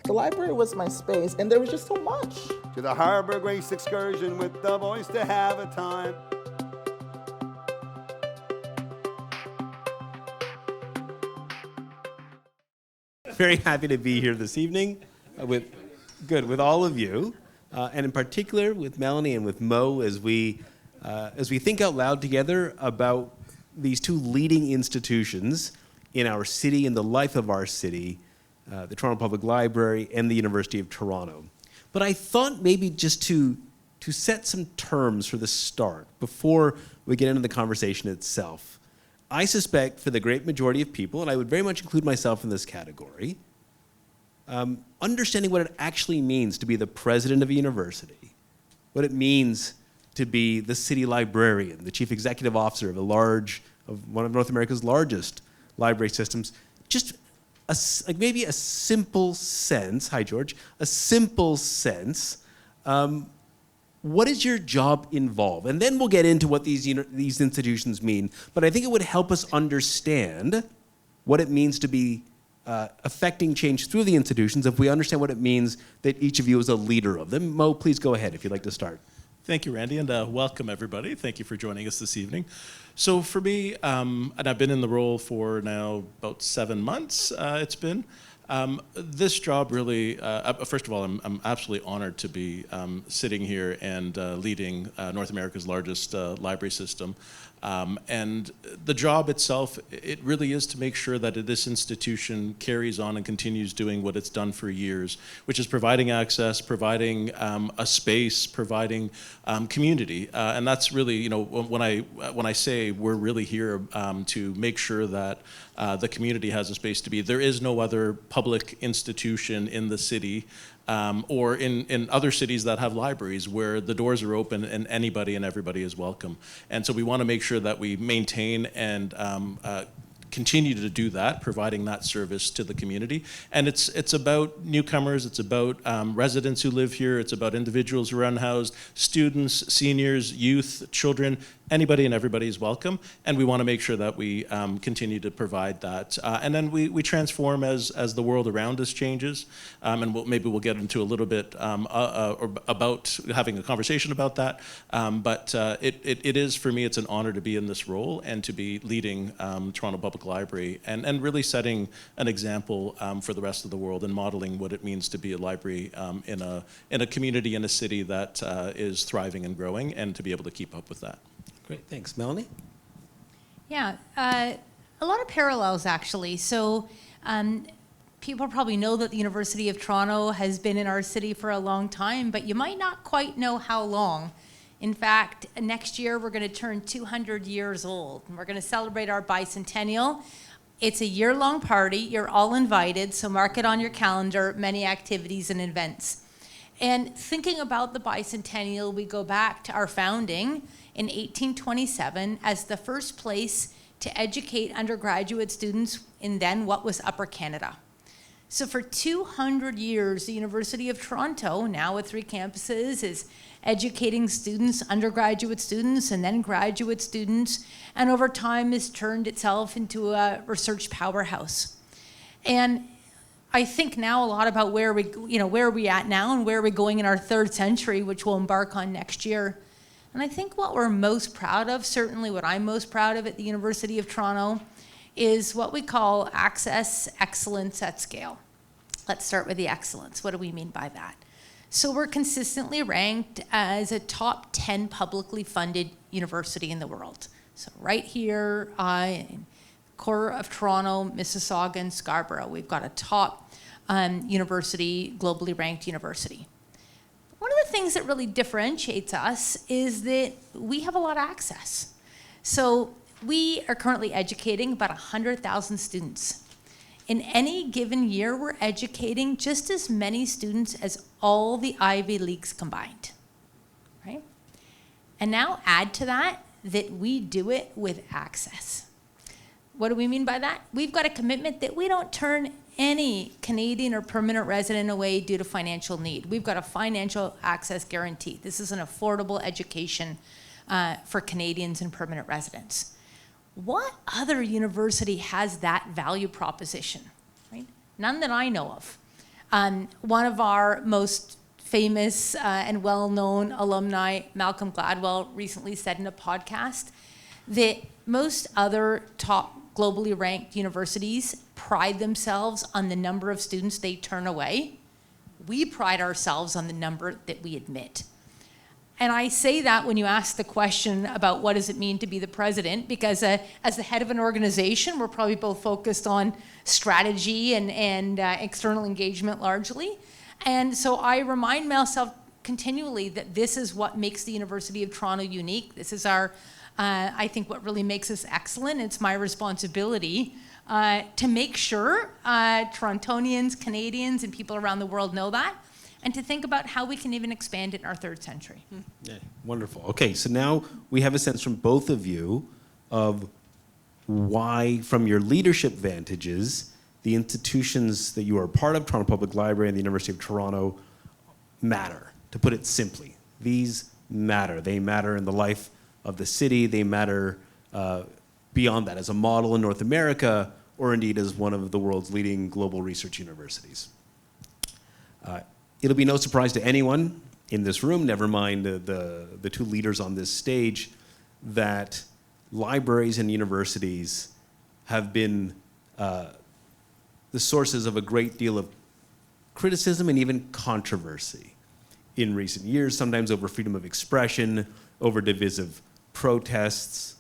The library was my space, and there was just so much. To the Harbor Grace excursion with the boys to have a time. Very happy to be here this evening with all of you, and in particular with Melanie and with Mo as we think out loud together about these two leading institutions in our city, in the life of our city, the Toronto Public Library and the University of Toronto. But I thought maybe just to set some terms for the start before we get into the conversation itself. I suspect for the great majority of people, and I would very much include myself in this category, understanding what it actually means to be the president of a university, what it means to be the city librarian, the chief executive officer of one of North America's largest library systems, just maybe a simple sense, hi George, a simple sense, what does your job involve? And then we'll get into what these institutions mean. But I think it would help us understand what it means to be affecting change through the institutions if we understand what it means that each of you is a leader of them. Mo, please go ahead if you'd like to start. Thank you, Randy, and welcome everybody. Thank you for joining us this evening. So for me, and I've been in the role for now about 7 months, it's been. This job really, first of all, I'm absolutely honored to be sitting here and leading North America's largest library system. And the job itself, it really is to make sure that this institution carries on and continues doing what it's done for years, which is providing access, providing a space, providing community. And that's really, when I say we're really here to make sure that the community has a space to be. There is no other public institution in the city or in other cities that have libraries where the doors are open and anybody and everybody is welcome. And so we want to make sure that we maintain and continue to do that, providing that service to the community. And it's about newcomers, it's about residents who live here, it's about individuals who are unhoused, students, seniors, youth, children, anybody and everybody is welcome, and we want to make sure that we continue to provide that. And then we transform as the world around us changes, and maybe we'll get into a little bit about having a conversation about that. But it is, for me, it's an honor to be in this role and to be leading Toronto Public Library and really setting an example for the rest of the world and modeling what it means to be a library in a community, in a city that is thriving and growing, and to be able to keep up with that. Great, thanks. Melanie? Yeah, a lot of parallels actually. So people probably know that the University of Toronto has been in our city for a long time, but you might not quite know how long. In fact, next year we're going to turn 200 years old, and we're going to celebrate our bicentennial. It's a year-long party. You're all invited, so mark it on your calendar, many activities and events. And thinking about the bicentennial, we go back to our founding in 1827 as the first place to educate undergraduate students in then what was Upper Canada. So for 200 years, the University of Toronto, now with 3 campuses, is educating students, undergraduate students, and then graduate students, and over time has turned itself into a research powerhouse. And I think now a lot about where are we at now and where are we going in our 3rd century, which we'll embark on next year. And I think what we're most proud of, certainly what I'm most proud of at the University of Toronto, is what we call access excellence at scale. Let's start with the excellence. What do we mean by that? So we're consistently ranked as a top 10 publicly funded university in the world. So right here in core of Toronto, Mississauga, and Scarborough, we've got a top university, globally ranked university. One of the things that really differentiates us is that we have a lot of access. So we are currently educating about 100,000 students. In any given year, we're educating just as many students as all the Ivy Leagues combined, right? And now add to that we do it with access. What do we mean by that? We've got a commitment that we don't turn any Canadian or permanent resident away due to financial need. We've got a financial access guarantee. This is an affordable education for Canadians and permanent residents. What other university has that value proposition, right? None that I know of. One of our most famous and well-known alumni, Malcolm Gladwell, recently said in a podcast that most other top globally ranked universities pride themselves on the number of students they turn away. We pride ourselves on the number that we admit. And I say that when you ask the question about what does it mean to be the president, because as the head of an organization, we're probably both focused on strategy and external engagement largely. And so I remind myself continually that this is what makes the University of Toronto unique. This is our, I think, what really makes us excellent. It's my responsibility to make sure Torontonians, Canadians, and people around the world know that, and to think about how we can even expand it in our third century. Yeah, wonderful. Okay, so now we have a sense from both of you of why, from your leadership vantages, the institutions that you are part of, Toronto Public Library and the University of Toronto, matter. To put it simply, these matter. They matter in the life of the city. They matter beyond that as a model in North America, or indeed as one of the world's leading global research universities. It'll be no surprise to anyone in this room, never mind the two leaders on this stage, that libraries and universities have been the sources of a great deal of criticism and even controversy in recent years, sometimes over freedom of expression, over divisive protests,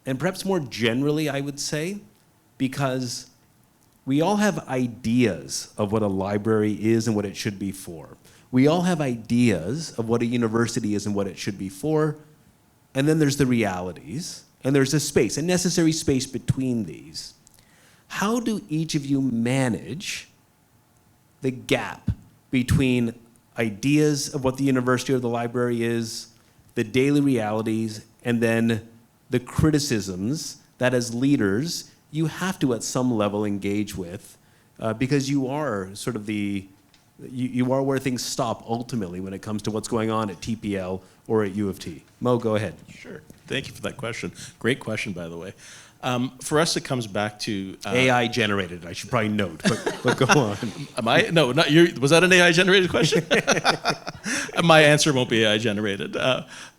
and perhaps more generally, I would say, because we all have ideas of what a library is and what it should be for. We all have ideas of what a university is and what it should be for, and then there's the realities, and there's a space, a necessary space between these. How do each of you manage the gap between ideas of what the university or the library is, the daily realities, and then the criticisms that as leaders you have to at some level engage with, because you are sort of you are where things stop ultimately when it comes to what's going on at TPL or at U of T. Mo, go ahead. Sure. Thank you for that question. Great question, by the way. For us, it comes back to AI generated. I should probably note, but go on. Am I? No, not you. Was that an AI generated question? My answer won't be AI generated.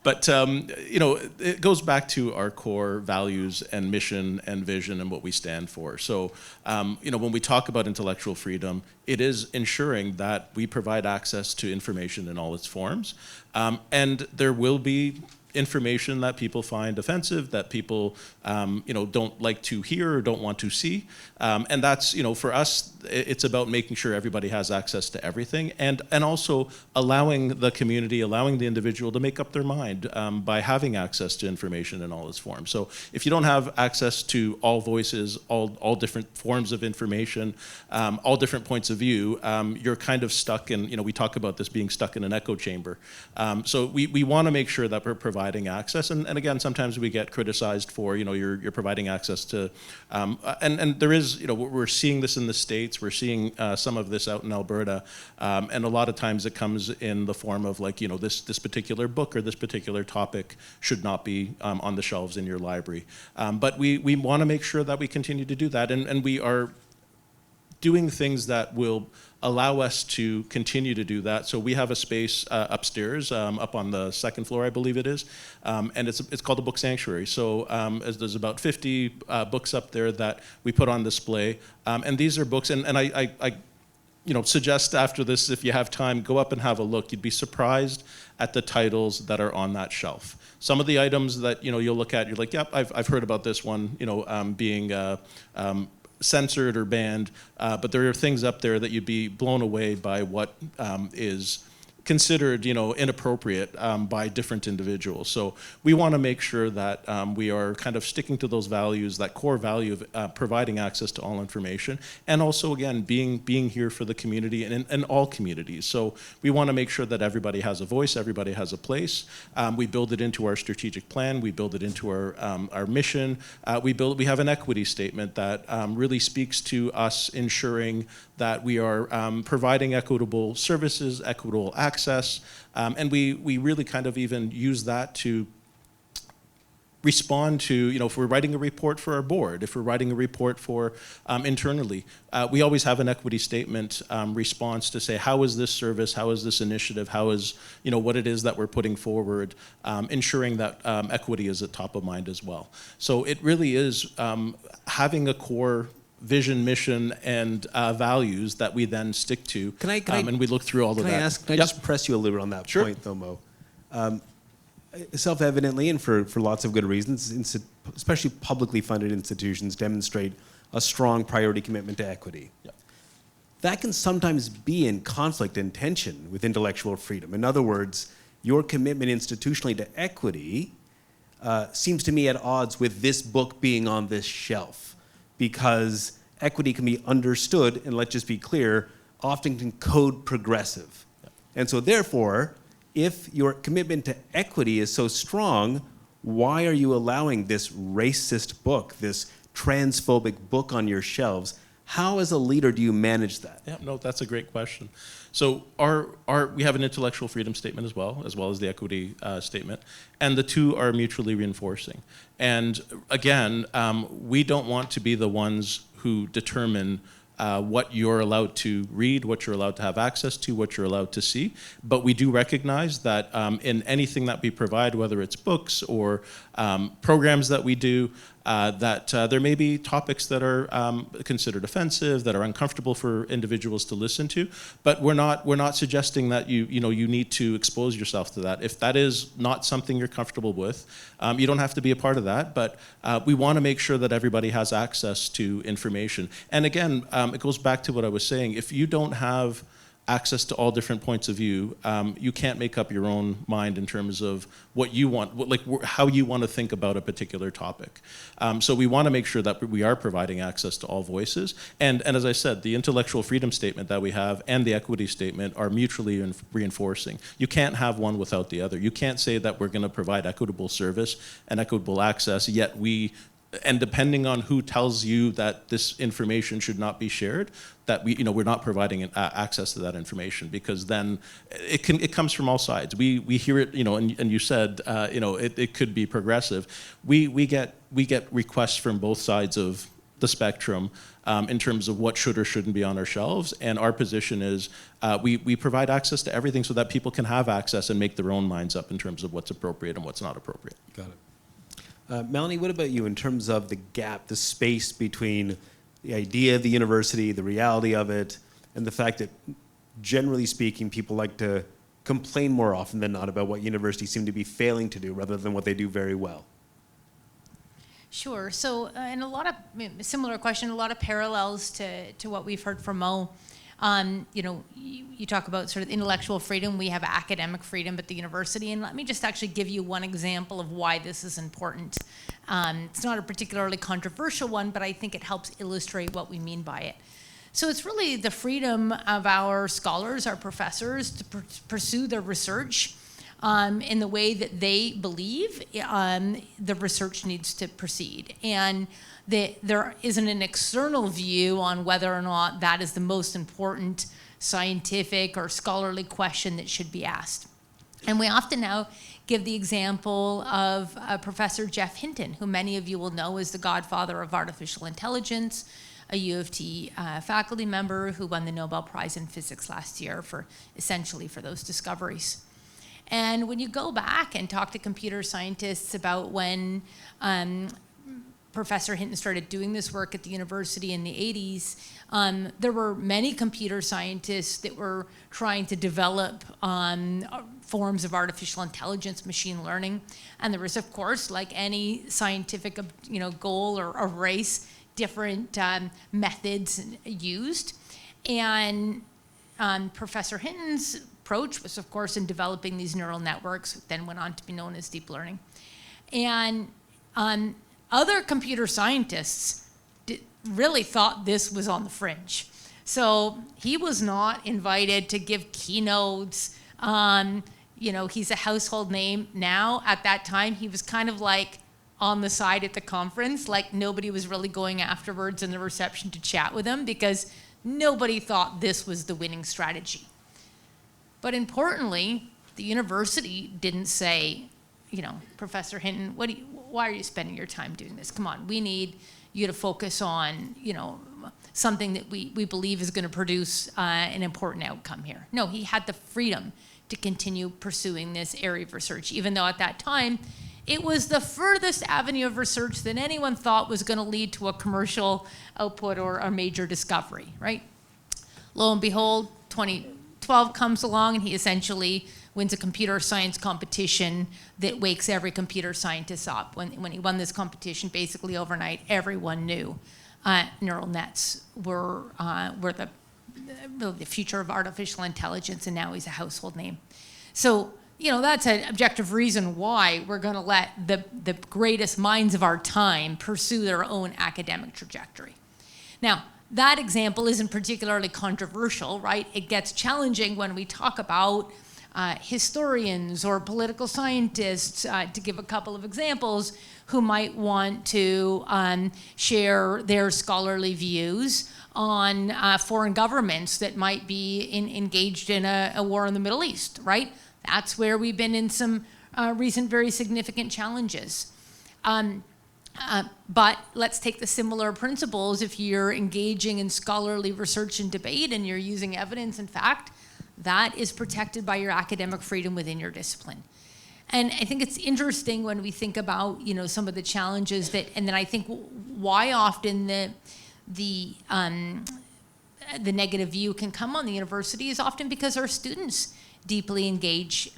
But it goes back to our core values and mission and vision and what we stand for. So, when we talk about intellectual freedom, it is ensuring that we provide access to information in all its forms, and there will be information that people find offensive, that people don't like to hear or don't want to see, and that's for us, it's about making sure everybody has access to everything, and also allowing the community, allowing the individual to make up their mind by having access to information in all its forms. So if you don't have access to all voices, all different forms of information, all different points of view, you're kind of stuck in, we talk about this being stuck in an echo chamber. So we want to make sure that we're providing access, and again, sometimes we get criticized for, you're providing access to, and there is, we're seeing this in the States, we're seeing some of this out in Alberta, and a lot of times it comes in the form of this particular book or this particular topic should not be on the shelves in your library. But we want to make sure that we continue to do that, and we are doing things that will allow us to continue to do that. So we have a space upstairs, up on the second floor, I believe it is, and it's called the Book Sanctuary. So as there's about 50 books up there that we put on display, and these are books, and I suggest after this, if you have time, go up and have a look. You'd be surprised at the titles that are on that shelf. Some of the items that you'll look at, you're like, yep, I've heard about this one, being censored or banned, but there are things up there that you'd be blown away by what is considered, inappropriate by different individuals. So we want to make sure that we are kind of sticking to those values, that core value of providing access to all information, and also, again, being here for the community and all communities. So we want to make sure that everybody has a voice, everybody has a place. We build it into our strategic plan. We build it into our mission. We have an equity statement that really speaks to us ensuring that we are providing equitable services, equitable access, and we really kind of even use that to respond to, if we're writing a report for our board, if we're writing a report for internally, we always have an equity statement response to say, how is this service, how is this initiative, how is, what it is that we're putting forward, ensuring that equity is at top of mind as well. So it really is having a core vision, mission, and values that we then stick to, and we look through all of that. Can I just press you a little bit on that Sure. point, though, Mo? Self-evidently, and for lots of good reasons, especially publicly funded institutions demonstrate a strong priority commitment to equity. Yep. That can sometimes be in conflict and tension with intellectual freedom. In other words, your commitment institutionally to equity seems to me at odds with this book being on this shelf, because equity can be understood, and let's just be clear, often can code progressive. Yep. And so therefore, if your commitment to equity is so strong, why are you allowing this racist book, this transphobic book on your shelves? How, as a leader, do you manage that? Yeah, no, that's a great question. So we have an intellectual freedom statement as well as the equity statement, and the two are mutually reinforcing. And again, we don't want to be the ones who determine what you're allowed to read, what you're allowed to have access to, what you're allowed to see. But we do recognize that in anything that we provide, whether it's books or programs that we do, that there may be topics that are considered offensive, that are uncomfortable for individuals to listen to. But we're not suggesting that you need to expose yourself to that. If that is not something you're comfortable with, you don't have to be a part of that. But we want to make sure that everybody has access to information. And again, it goes back to what I was saying. If you don't have access to all different points of view, you can't make up your own mind in terms of what you want, how you want to think about a particular topic. So we want to make sure that we are providing access to all voices. And as I said, the intellectual freedom statement that we have and the equity statement are mutually reinforcing. You can't have one without the other. You can't say that we're going to provide equitable service and equitable access, yet and depending on who tells you that this information should not be shared, that we're not providing access to that information, because then it comes from all sides. We hear it, and you said, it could be progressive. We get requests from both sides of the spectrum in terms of what should or shouldn't be on our shelves, and our position is we provide access to everything so that people can have access and make their own minds up in terms of what's appropriate and what's not appropriate. Got it. Melanie, what about you in terms of the gap, the space between the idea of the university, the reality of it, and the fact that, generally speaking, people like to complain more often than not about what universities seem to be failing to do rather than what they do very well? Sure. So, and similar question, a lot of parallels to what we've heard from Mo. You talk about sort of intellectual freedom. We have academic freedom at the university, and let me just actually give you one example of why this is important. It's not a particularly controversial one, but I think it helps illustrate what we mean by it. So it's really the freedom of our scholars, our professors, to pursue their research in the way that they believe the research needs to proceed. And there isn't an external view on whether or not that is the most important scientific or scholarly question that should be asked. And we often now give the example of Professor Jeff Hinton, who many of you will know is the godfather of artificial intelligence, a U of T faculty member who won the Nobel Prize in Physics last year for those discoveries. And when you go back and talk to computer scientists about when Professor Hinton started doing this work at the university in the 80s, there were many computer scientists that were trying to develop forms of artificial intelligence, machine learning. And there was, of course, like any scientific goal or race, different methods used. And Professor Hinton's approach was, of course, in developing these neural networks, then went on to be known as deep learning. And other computer scientists really thought this was on the fringe. So he was not invited to give keynotes. He's a household name now. At that time, he was kind of like on the side at the conference, like nobody was really going afterwards in the reception to chat with him because nobody thought this was the winning strategy. But importantly, the university didn't say, Professor Hinton, why are you spending your time doing this? Come on, we need you to focus on, something that we believe is going to produce an important outcome here. No, he had the freedom to continue pursuing this area of research, even though at that time, it was the furthest avenue of research that anyone thought was going to lead to a commercial output or a major discovery, right? Lo and behold, 2012 comes along and he essentially wins a computer science competition that wakes every computer scientist up. When he won this competition, basically overnight, everyone knew neural nets were the future of artificial intelligence, and now he's a household name. So, that's an objective reason why we're going to let the greatest minds of our time pursue their own academic trajectory. Now, that example isn't particularly controversial, right? It gets challenging when we talk about historians or political scientists, to give a couple of examples, who might want to share their scholarly views on foreign governments that might be engaged in a war in the Middle East, right? That's where we've been in some recent very significant challenges. But let's take the similar principles. If you're engaging in scholarly research and debate and you're using evidence and fact, that is protected by your academic freedom within your discipline. And I think it's interesting when we think about, some of the challenges and then I think why often the negative view can come on the university is often because our students deeply engage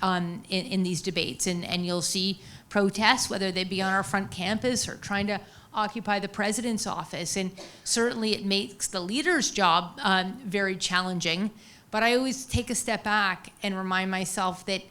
in these debates. And you'll see protests, whether they be on our front campus or trying to occupy the president's office. And certainly it makes the leader's job very challenging. But I always take a step back and remind myself that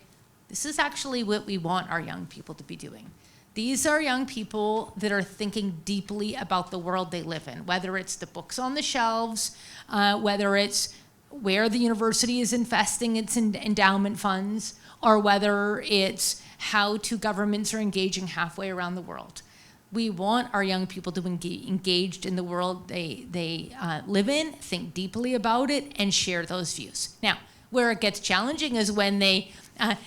this is actually what we want our young people to be doing. These are young people that are thinking deeply about the world they live in, whether it's the books on the shelves, whether it's where the university is investing its endowment funds, or whether it's how two governments are engaging halfway around the world. We want our young people to be engaged in the world they live in, think deeply about it, and share those views. Now, where it gets challenging is when they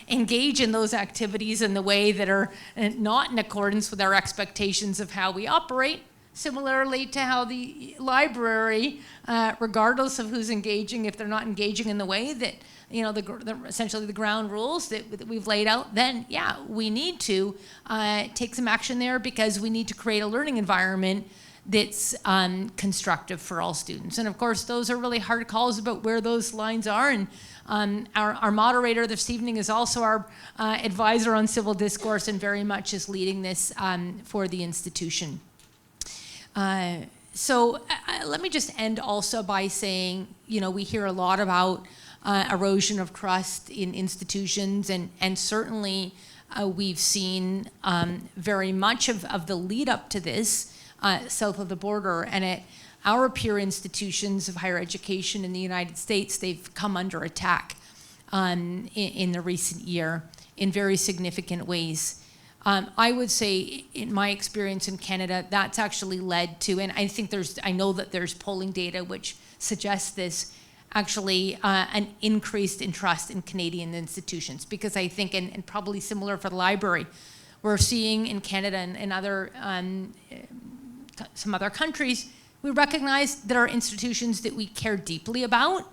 engage in those activities in the way that are not in accordance with our expectations of how we operate, similarly to how the library, regardless of who's engaging, if they're not engaging in the way that, essentially the ground rules that we've laid out, then yeah, we need to take some action there because we need to create a learning environment that's constructive for all students. And of course, those are really hard calls about where those lines are. And our moderator this evening is also our advisor on civil discourse and very much is leading this for the institution. So let me just end also by saying, we hear a lot about erosion of trust in institutions, and certainly we've seen very much of the lead up to this south of the border, and at our peer institutions of higher education in the United States, they've come under attack in the recent year in very significant ways. I would say, in my experience in Canada, that's actually led to, and I know that there's polling data which suggests this, actually an increased in trust in Canadian institutions. Because I think, and probably similar for the library, we're seeing in Canada and other, some other countries, we recognize that our institutions that we care deeply about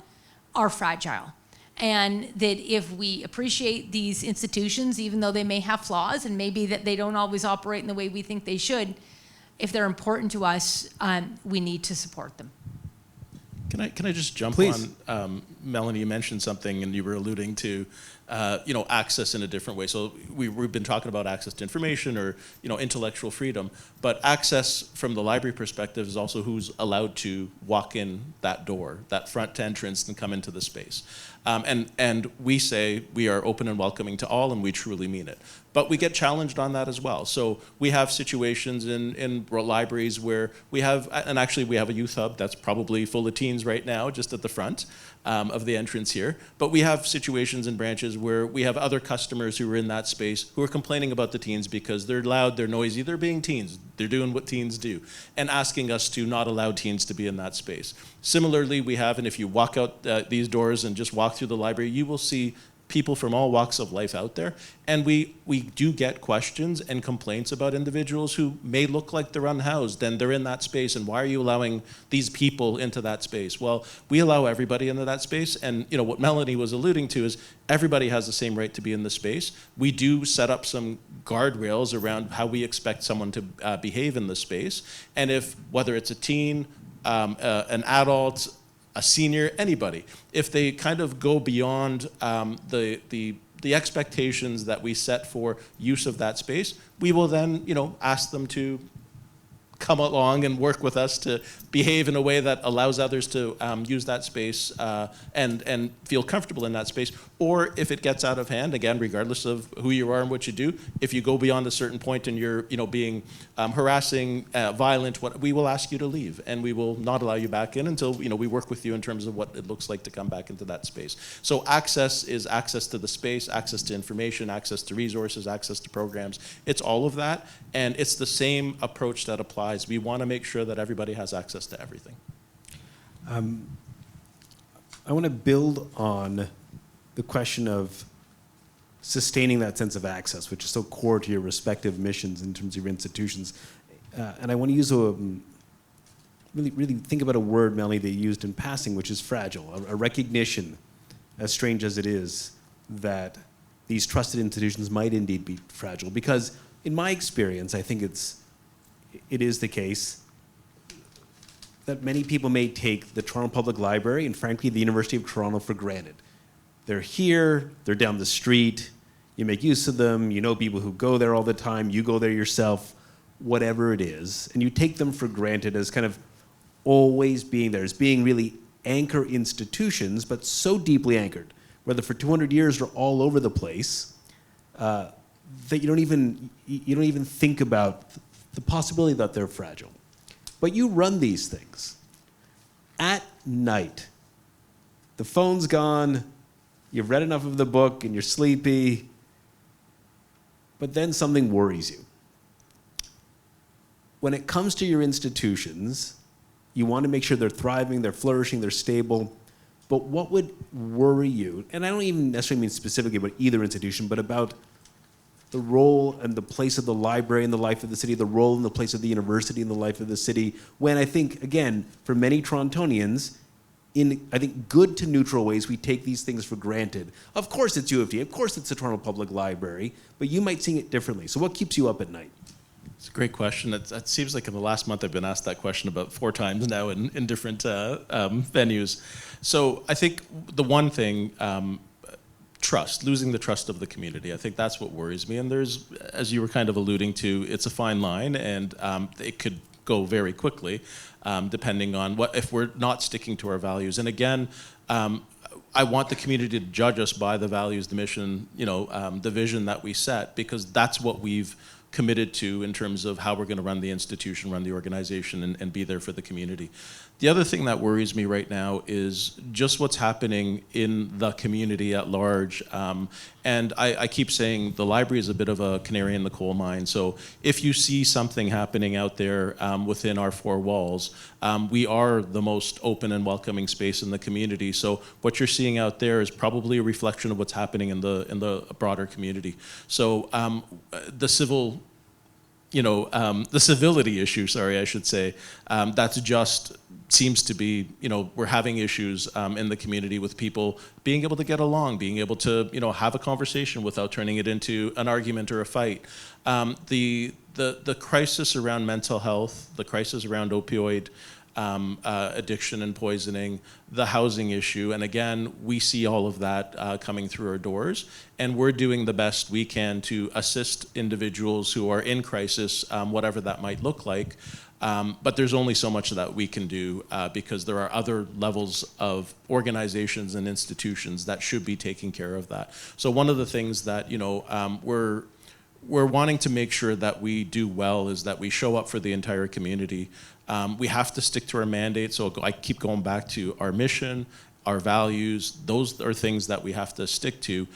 are fragile. And that if we appreciate these institutions, even though they may have flaws and maybe that they don't always operate in the way we think they should, if they're important to us, we need to support them. Can I just jump Please. on, Melanie, you mentioned something and you were alluding to, access in a different way. So we've been talking about access to information or, intellectual freedom, but access from the library perspective is also who's allowed to walk in that door, that front entrance and come into the space. And we say we are open and welcoming to all, and we truly mean it. But we get challenged on that as well. So we have situations in libraries where we have, and actually we have a youth hub that's probably full of teens right now, just at the front of the entrance here. But we have situations in branches where we have other customers who are in that space who are complaining about the teens because they're loud, they're noisy, they're being teens, they're doing what teens do, and asking us to not allow teens to be in that space. Similarly, we have, and if you walk out these doors and just walk through the library, you will see people from all walks of life out there. And we do get questions and complaints about individuals who may look like they're unhoused and they're in that space, and why are you allowing these people into that space? Well, we allow everybody into that space, and what Melanie was alluding to is everybody has the same right to be in the space. We do set up some guardrails around how we expect someone to behave in the space, and whether it's a teen, an adult, a senior, anybody, if they kind of go beyond the expectations that we set for use of that space, we will then, ask them to come along and work with us to behave in a way that allows others to use that space and feel comfortable in that space. Or if it gets out of hand, again, regardless of who you are and what you do, if you go beyond a certain point and you're being harassing, violent, we will ask you to leave, and we will not allow you back in until we work with you in terms of what it looks like to come back into that space. So access is access to the space, access to information, access to resources, access to programs. It's all of that, and it's the same approach that applies. We want to make sure that everybody has access to everything. I want to build on the question of sustaining that sense of access, which is so core to your respective missions in terms of your institutions. And I want to use really think about a word, Melanie, that you used in passing, which is fragile, a recognition, as strange as it is, that these trusted institutions might indeed be fragile. Because in my experience, I think it is the case that many people may take the Toronto Public Library and frankly the University of Toronto for granted. They're here, they're down the street, you make use of them, you know people who go there all the time, you go there yourself, whatever it is, and you take them for granted as kind of always being there, as being really anchor institutions, but so deeply anchored, whether for 200 years or all over the place, that you don't even think about the possibility that they're fragile. But you run these things at night. The phone's gone, you've read enough of the book and you're sleepy, but then something worries you. When it comes to your institutions, you want to make sure they're thriving, they're flourishing, they're stable, but what would worry you, and I don't even necessarily mean specifically about either institution, but about the role and the place of the library in the life of the city, the role and the place of the university in the life of the city, when I think, again, for many Torontonians, in, I think, good to neutral ways, we take these things for granted. Of course it's U of T, of course it's the Toronto Public Library, but you might see it differently. So what keeps you up at night? It's a great question. It seems like in the last month I've been asked that question about 4 times now in different venues. So I think the one thing, trust, losing the trust of the community. I think that's what worries me. And there's, as you were kind of alluding to, it's a fine line, and it could go very quickly, depending on if we're not sticking to our values. And again, I want the community to judge us by the values, the mission, the vision that we set, because that's what we've committed to in terms of how we're going to run the institution, run the organization, and be there for the community. The other thing that worries me right now is just what's happening in the community at large. And I keep saying the library is a bit of a canary in the coal mine. So if you see something happening out there within our 4 walls, we are the most open and welcoming space in the community. So what you're seeing out there is probably a reflection of what's happening in the broader community. So the civility issue, sorry, I should say, that's just seems to be, we're having issues in the community with people being able to get along, being able to, have a conversation without turning it into an argument or a fight. The crisis around mental health, the crisis around opioid addiction and poisoning, the housing issue, and again, we see all of that coming through our doors, and we're doing the best we can to assist individuals who are in crisis, whatever that might look like. But there's only so much that we can do because there are other levels of organizations and institutions that should be taking care of that. So one of the things that we're wanting to make sure that we do well is that we show up for the entire community. We have to stick to our mandate. So I keep going back to our mission, our values. Those are things that we have to stick to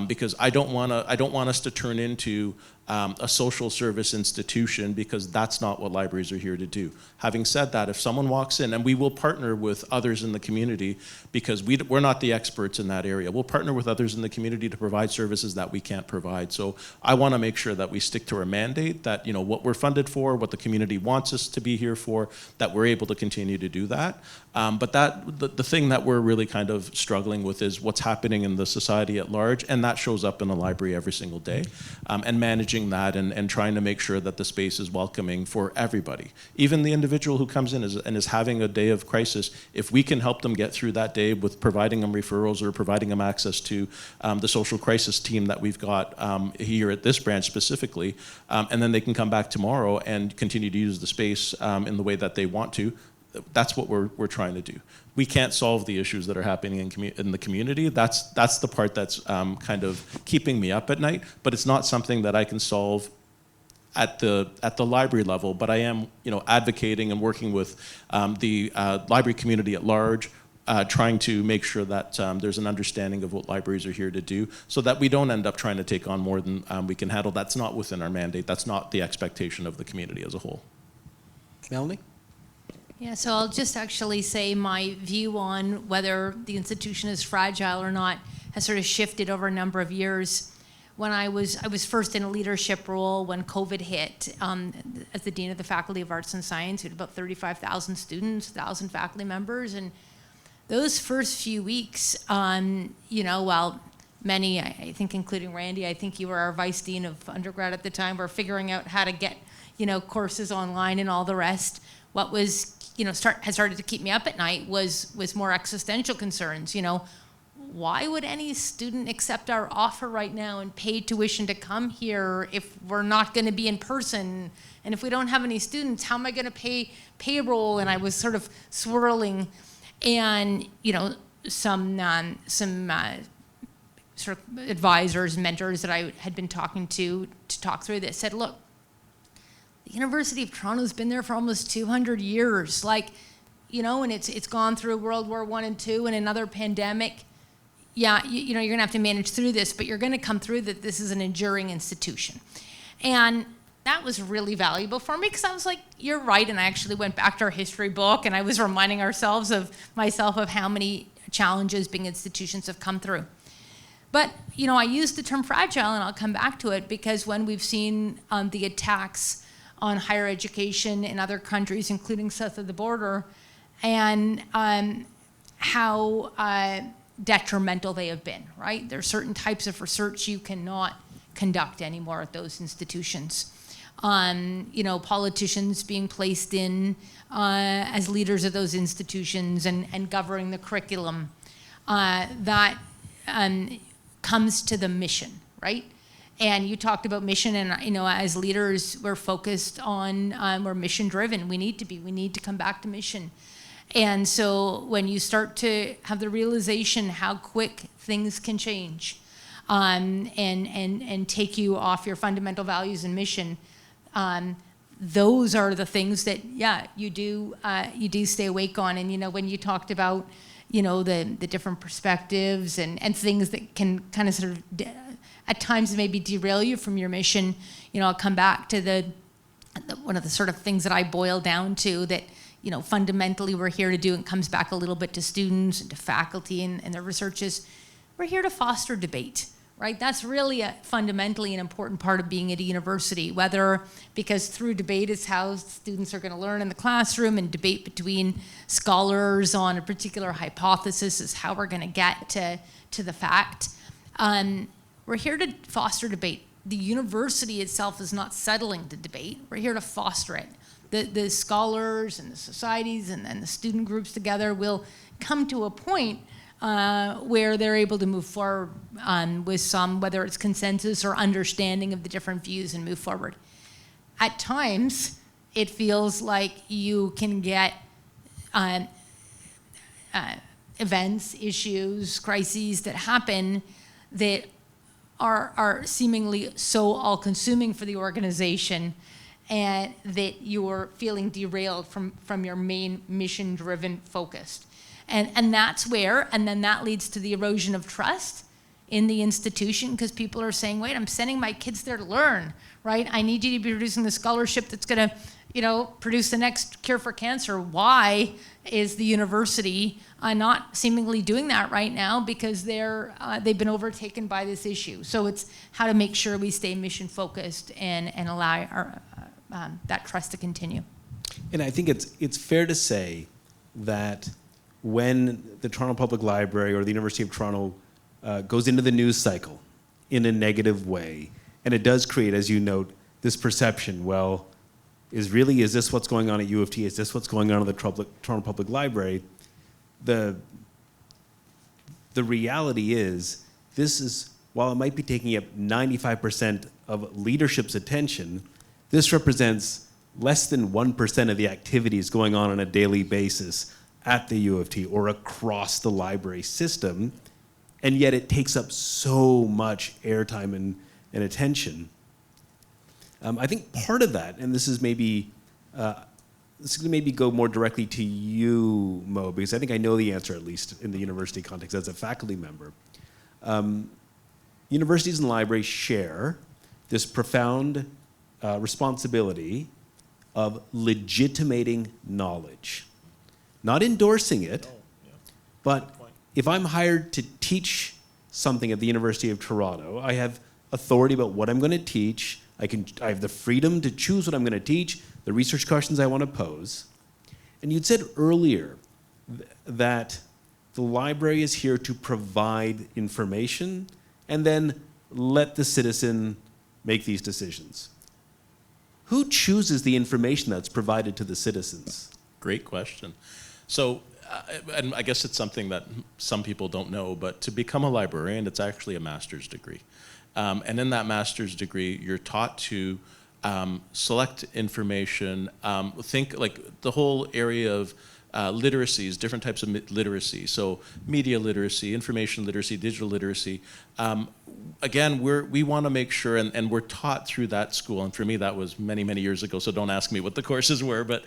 because I don't want us to turn into a social service institution, because that's not what libraries are here to do. Having said that, if someone walks in, and we will partner with others in the community, because we're not the experts in that area. We'll partner with others in the community to provide services that we can't provide. So I want to make sure that we stick to our mandate, that what we're funded for, what the community wants us to be here for, that we're able to continue to do that. But the thing that we're really kind of struggling with is what's happening in the society at large, and that shows up in the library every single day, and managing that and trying to make sure that the space is welcoming for everybody. Even the individual who comes in and is having a day of crisis, if we can help them get through that day with providing them referrals or providing them access to the social crisis team that we've got here at this branch specifically, and then they can come back tomorrow and continue to use the space in the way that they want to, that's what we're trying to do. We can't solve the issues that are happening in the community. That's the part that's kind of keeping me up at night, but it's not something that I can solve at the library level. But I am advocating and working with the library community at large, trying to make sure that there's an understanding of what libraries are here to do, so that we don't end up trying to take on more than we can handle. That's not within our mandate. That's not the expectation of the community as a whole. Melanie? Yeah, so I'll just actually say my view on whether the institution is fragile or not has sort of shifted over a number of years. When I was first in a leadership role when COVID hit, as the Dean of the Faculty of Arts and Science. We had about 35,000 students, 1,000 faculty members, and those first few weeks, while many, I think including Randy, I think you were our Vice Dean of undergrad at the time, were figuring out how to get, courses online and all the rest. What was, has started to keep me up at night was more existential concerns. Why would any student accept our offer right now and pay tuition to come here if we're not going to be in person? And if we don't have any students, how am I going to pay payroll? And I was sort of swirling, and some sort of advisors, mentors that I had been talking to talk through this said, look, the University of Toronto's been there for almost 200 years, and it's gone through World War I and II and another pandemic. Yeah, you're gonna have to manage through this, but you're gonna come through that. This is an enduring institution. And that was really valuable for me, because I was like, you're right. And I actually went back to our history book, and I was reminding myself of how many challenges being institutions have come through. But, I use the term fragile, and I'll come back to it, because when we've seen the attacks on higher education in other countries, including south of the border, and how detrimental they have been, right? There are certain types of research you cannot conduct anymore at those institutions. Politicians being placed in as leaders of those institutions and governing the curriculum, that comes to the mission, right? And you talked about mission, and as leaders, we're focused on, we're mission driven. We need to come back to mission. And so when you start to have the realization how quick things can change, and take you off your fundamental values and mission, those are the things that, you do stay awake on. And when you talked about, the different perspectives and things that can kind of sort of at times maybe derail you from your mission, I'll come back to one of the sort of things that I boil down to, that fundamentally we're here to do, and comes back a little bit to students and to faculty and their researchers. We're here to foster debate, right? That's really fundamentally an important part of being at a university, because through debate is how students are going to learn in the classroom, and debate between scholars on a particular hypothesis is how we're going to get to the fact. We're here to foster debate. The university itself is not settling the debate. We're here to foster it. The scholars and the societies and the student groups together will come to a point where they're able to move forward with some, whether it's consensus or understanding of the different views, and move forward. At times, it feels like you can get events, issues, crises that happen that are seemingly so all-consuming for the organization, and that you're feeling derailed from your main mission-driven focus. And that's where, and then that leads to the erosion of trust, in the institution, because people are saying, wait, I'm sending my kids there to learn, right? I need you to be producing the scholarship that's going to, produce the next cure for cancer. Why is the university not seemingly doing that right now? Because they've been overtaken by this issue. So it's how to make sure we stay mission focused and allow our, that trust to continue. And I think it's fair to say that when the Toronto Public Library or the University of Toronto goes into the news cycle in a negative way, and it does create, as you note, this perception, well, is this what's going on at U of T? Is this what's going on at the Toronto Public Library? The reality is, this is, while it might be taking up 95% of leadership's attention, this represents less than 1% of the activities going on a daily basis at the U of T or across the library system, and yet it takes up so much airtime and attention. I think part of that, and this is maybe, this can maybe go more directly to you, Mo, because I think I know the answer, at least in the university context as a faculty member. Universities and libraries share this profound responsibility of legitimating knowledge. Not endorsing it, but if I'm hired to teach something at the University of Toronto, I have authority about what I'm going to teach. I have the freedom to choose what I'm going to teach, the research questions I want to pose. And you'd said earlier that the library is here to provide information and then let the citizen make these decisions. Who chooses the information that's provided to the citizens? Great question. So, and I guess it's something that some people don't know, but to become a librarian, it's actually a master's degree. And in that master's degree, you're taught to select information, think like the whole area of literacies, different types of literacy. So media literacy, information literacy, digital literacy. Again, we want to make sure, and we're taught through that school, and for me that was many, many years ago, so don't ask me what the courses were, but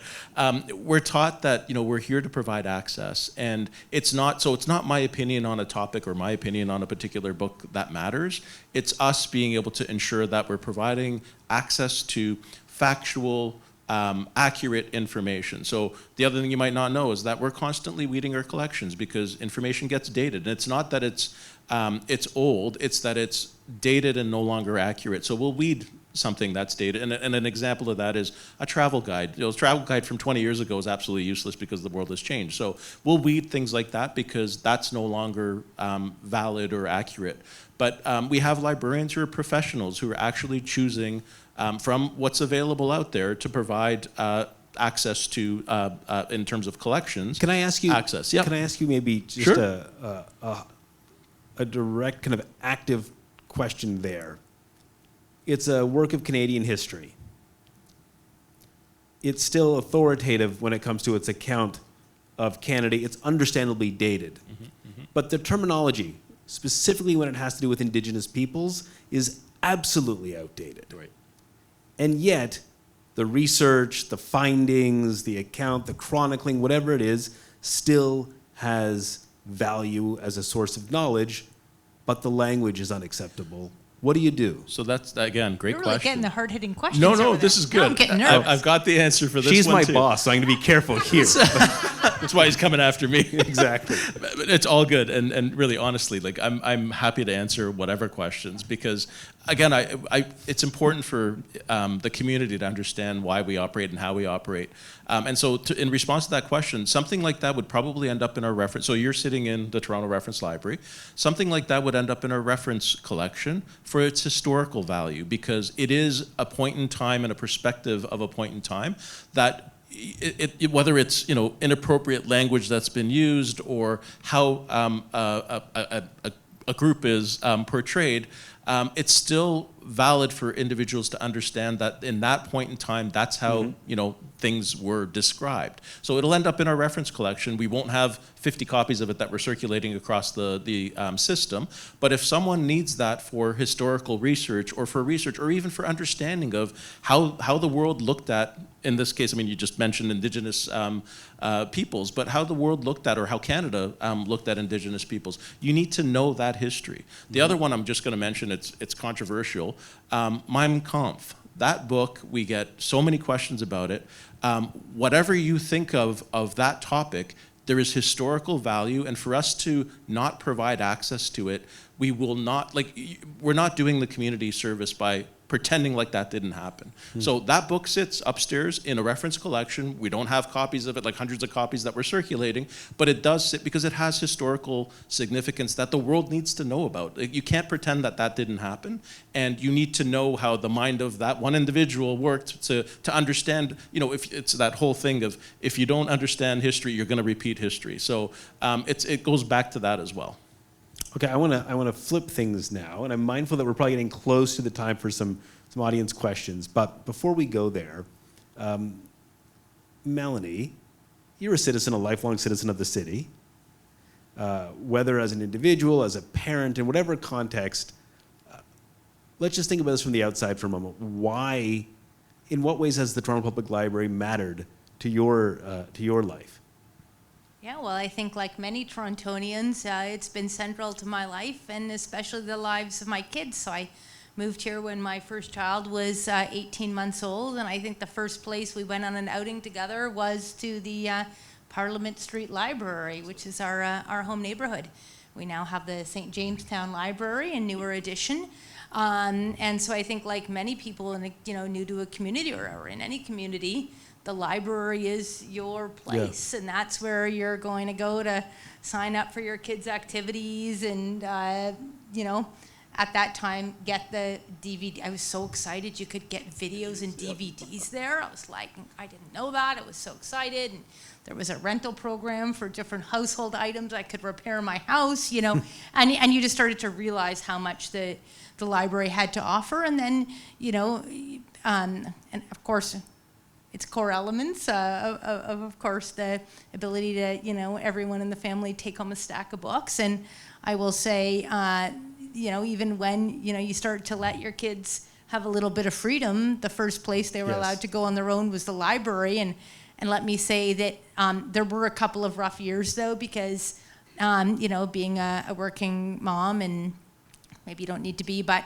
we're taught that we're here to provide access, and it's not my opinion on a topic or my opinion on a particular book that matters. It's us being able to ensure that we're providing access to factual, accurate information. So the other thing you might not know is that we're constantly weeding our collections because information gets dated. And it's not that it's old, it's that it's dated and no longer accurate. So we'll weed something that's dated. And an example of that is a travel guide. A travel guide from 20 years ago is absolutely useless because the world has changed. So we'll weed things like that because that's no longer valid or accurate. But we have librarians who are professionals who are actually choosing from what's available out there to provide access to, in terms of collections. Can I ask you? Access. Yeah. Can I ask you maybe just Sure. a direct kind of active question there? It's a work of Canadian history. It's still authoritative when it comes to its account of Canada. It's understandably dated, but the terminology, specifically when it has to do with Indigenous peoples, is absolutely outdated. Right. And yet, the research, the findings, the account, the chronicling, whatever it is, still has value as a source of knowledge, but the language is unacceptable. What do you do? So that's, again, great You're question. really getting the hard-hitting questions. No, over this there. is good. Now I'm getting nervous. I've got the answer for this She's one my too. boss, so I'm going to be careful here. That's why he's coming after me. Exactly. But it's all good, and really, honestly, like I'm happy to answer whatever questions because, again, it's important for the community to understand why we operate and how we operate. And so, in response to that question, something like that would probably end up in our reference. So you're sitting in the Toronto Reference Library. Something like that would end up in our reference collection for its historical value because it is a point in time and a perspective of a point in time that. Whether it's inappropriate language that's been used or how a group is portrayed, it's still valid for individuals to understand that in that point in time, that's how, things were described. So it'll end up in our reference collection. We won't have 50 copies of it that we're circulating across the system. But if someone needs that for historical research or even for understanding of how the world looked at, in this case, I mean, you just mentioned Indigenous peoples, but how the world looked at, or how Canada looked at Indigenous peoples, you need to know that history. The other one I'm just going to mention, it's controversial, Mein Kampf. That book, we get so many questions about it. Whatever you think of that topic, there is historical value, and for us to not provide access to it, we will not, we're not doing the community service by pretending like that didn't happen. So that book sits upstairs in a reference collection. We don't have copies of it, like hundreds of copies that we're circulating, but it does sit because it has historical significance that the world needs to know about. You can't pretend that that didn't happen, and you need to know how the mind of that one individual worked to understand, if it's that whole thing of, if you don't understand history, you're gonna repeat history. So it goes back to that as well. Okay, I want to flip things now, and I'm mindful that we're probably getting close to the time for some audience questions. But before we go there, Melanie, you're a citizen, a lifelong citizen of the city. Whether as an individual, as a parent, in whatever context, let's just think about this from the outside for a moment. In what ways has the Toronto Public Library mattered to your life? Yeah, well, I think like many Torontonians, it's been central to my life, and especially the lives of my kids. So I moved here when my first child was 18 months old, and I think the first place we went on an outing together was to the Parliament Street Library, which is our home neighborhood. We now have the St. Jamestown Library, a newer edition. And so I think like many people new to a community or in any community, the library is your place, and that's where you're going to go to sign up for your kids' activities and, at that time, get the DVD. I was so excited you could get videos and DVDs there. I was like, I didn't know that. I was so excited. And there was a rental program for different household items. I could repair my house, and you just started to realize how much the library had to offer. And then, and of course, its core elements of course, the ability to, everyone in the family take home a stack of books. And I will say, even when, you start to let your kids have a little bit of freedom, the first place they were allowed to go on their own was the library. And let me say that there were a couple of rough years, though, because, being a working mom, and maybe you don't need to be, but,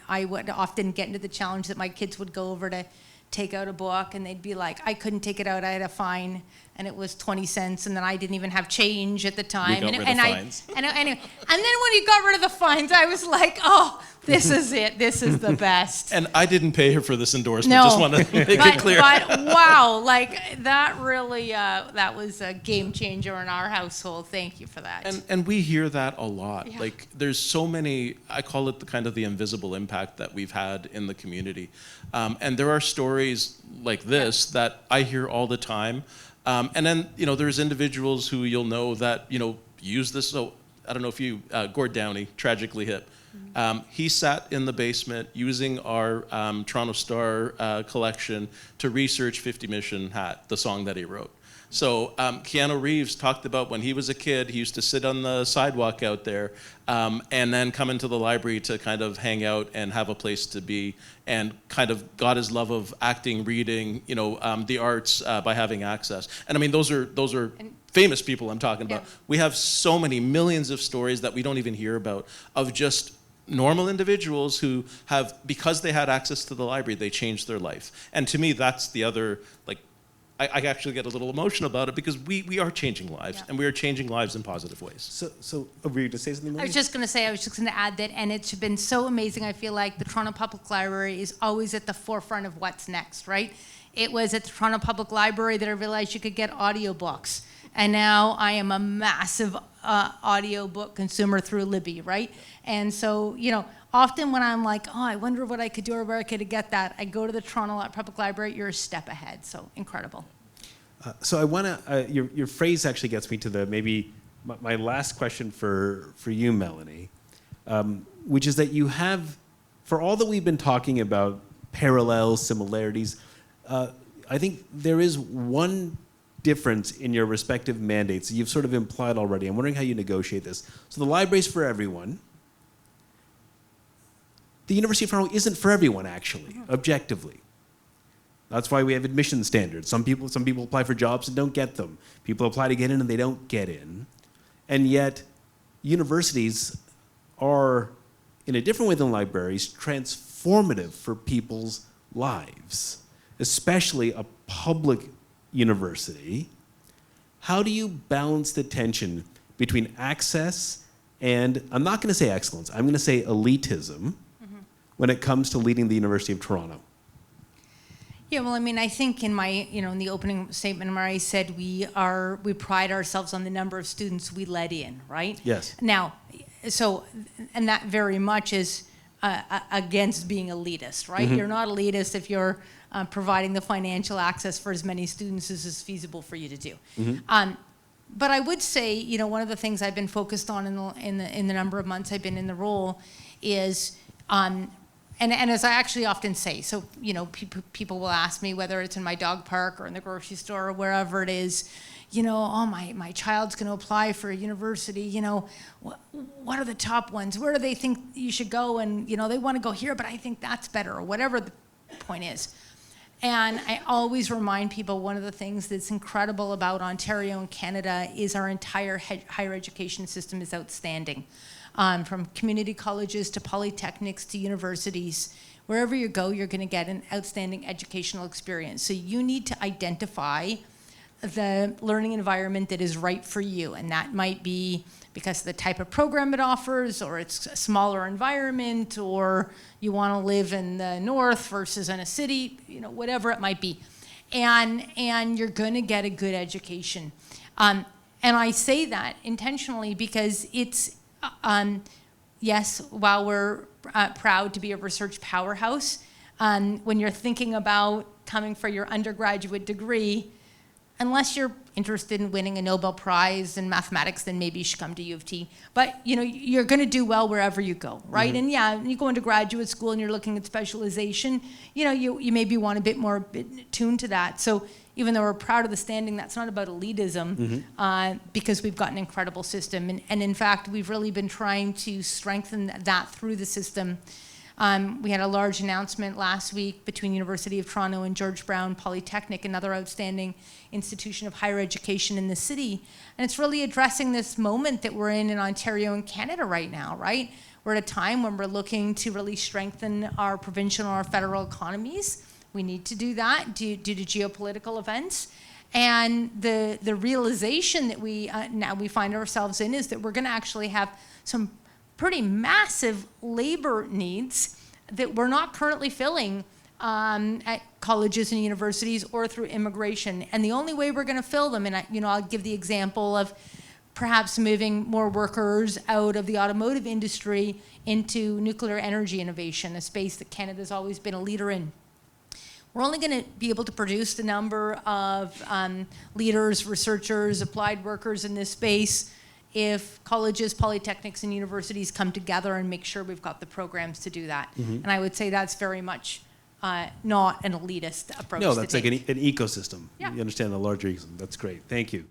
I would often get into the challenge that my kids would go over to take out a book, and they'd be like, I couldn't take it out, I had a fine, and it was 20 cents, and then I didn't even have change at the time. We got rid of fines. And then when you got rid of the fines, I was like, oh, this is it, this is the best. And I didn't pay her for this endorsement, No, just want to make it clear. But wow, that really, that was a game changer in our household. Thank you for that. And we hear that a lot. Yeah. There's so many, I call it the invisible impact that we've had in the community. And there are stories like this that I hear all the time. And then, there's individuals who you'll know that, use this. So I don't know if you, Gord Downey, Tragically Hip. He sat in the basement using our Toronto Star collection to research 50 Mission Hat, the song that he wrote. So Keanu Reeves talked about when he was a kid, he used to sit on the sidewalk out there and then come into the library to kind of hang out and have a place to be, and kind of got his love of acting, reading, the arts by having access. And I mean, those are famous people I'm talking about. Yeah. We have so many millions of stories that we don't even hear about of just normal individuals who have, because they had access to the library, they changed their life. And to me, that's the other, I actually get a little emotional about it, because we are changing lives, and we are changing lives in positive ways. So were you going to say something, Melanie? I was just going to add that, and it's been so amazing. I feel like the Toronto Public Library is always at the forefront of what's next, right? It was at the Toronto Public Library that I realized you could get audiobooks. And now I am a massive audiobook consumer through Libby, right? And so, often when I'm like, oh, I wonder what I could do or where I could get that, I go to the Toronto Public Library. You're a step ahead. So incredible. So I want to, your phrase actually gets me to maybe my last question for you, Melanie, which is that you have for all that we've been talking about parallels, similarities, I think there is one difference in your respective mandates. You've sort of implied already. I'm wondering how you negotiate this. So the library's for everyone. The University of Toronto isn't for everyone, actually, objectively. That's why we have admission standards. Some people apply for jobs and don't get them. People apply to get in and they don't get in. And yet, universities are, in a different way than libraries, transformative for people's lives, especially a public university. How do you balance the tension between access and, I'm not going to say excellence, I'm going to say elitism when it comes to leading the University of Toronto? Yeah, well, I mean, I think in my, in the opening statement where I said we pride ourselves on the number of students we let in, right? Yes. Now, so, and that very much is against being elitist, right? You're not elitist if you're providing the financial access for as many students as is feasible for you to do. But I would say, one of the things I've been focused on in the number of months I've been in the role is, and as I actually often say, so, people will ask me whether it's in my dog park or in the grocery store or wherever it is, oh, my child's going to apply for a university, what are the top ones? Where do they think you should go? And, they want to go here, but I think that's better, or whatever the point is. And I always remind people one of the things that's incredible about Ontario and Canada is our entire higher education system is outstanding. From community colleges to polytechnics to universities, wherever you go, you're going to get an outstanding educational experience. So you need to identify the learning environment that is right for you. And that might be because of the type of program it offers, or it's a smaller environment, or you want to live in the north versus in a city, whatever it might be. And you're going to get a good education. And I say that intentionally because it's, yes, while we're proud to be a research powerhouse, when you're thinking about coming for your undergraduate degree, unless you're interested in winning a Nobel Prize in mathematics, then maybe you should come to U of T. But you're going to do well wherever you go, right? And yeah, you go into graduate school and you're looking at specialization, you maybe want a bit more tuned to that. So even though we're proud of the standing, that's not about elitism, because we've got an incredible system. And in fact, we've really been trying to strengthen that through the system. We had a large announcement last week between University of Toronto and George Brown Polytechnic, another outstanding institution of higher education in the city. And it's really addressing this moment that we're in Ontario and Canada right now, right? We're at a time when we're looking to really strengthen our provincial and our federal economies. We need to do that due to geopolitical events. And the realization that now we find ourselves in is that we're going to actually have some pretty massive labor needs that we're not currently filling at colleges and universities or through immigration. And the only way we're going to fill them, and I'll give the example of perhaps moving more workers out of the automotive industry into nuclear energy innovation, a space that Canada's always been a leader in. We're only going to be able to produce the number of leaders, researchers, applied workers in this space if colleges, polytechnics, and universities come together and make sure we've got the programs to do that. And I would say that's very much not an elitist approach. No, that's like an ecosystem. Yeah. You understand the larger ecosystem. That's great. Thank you.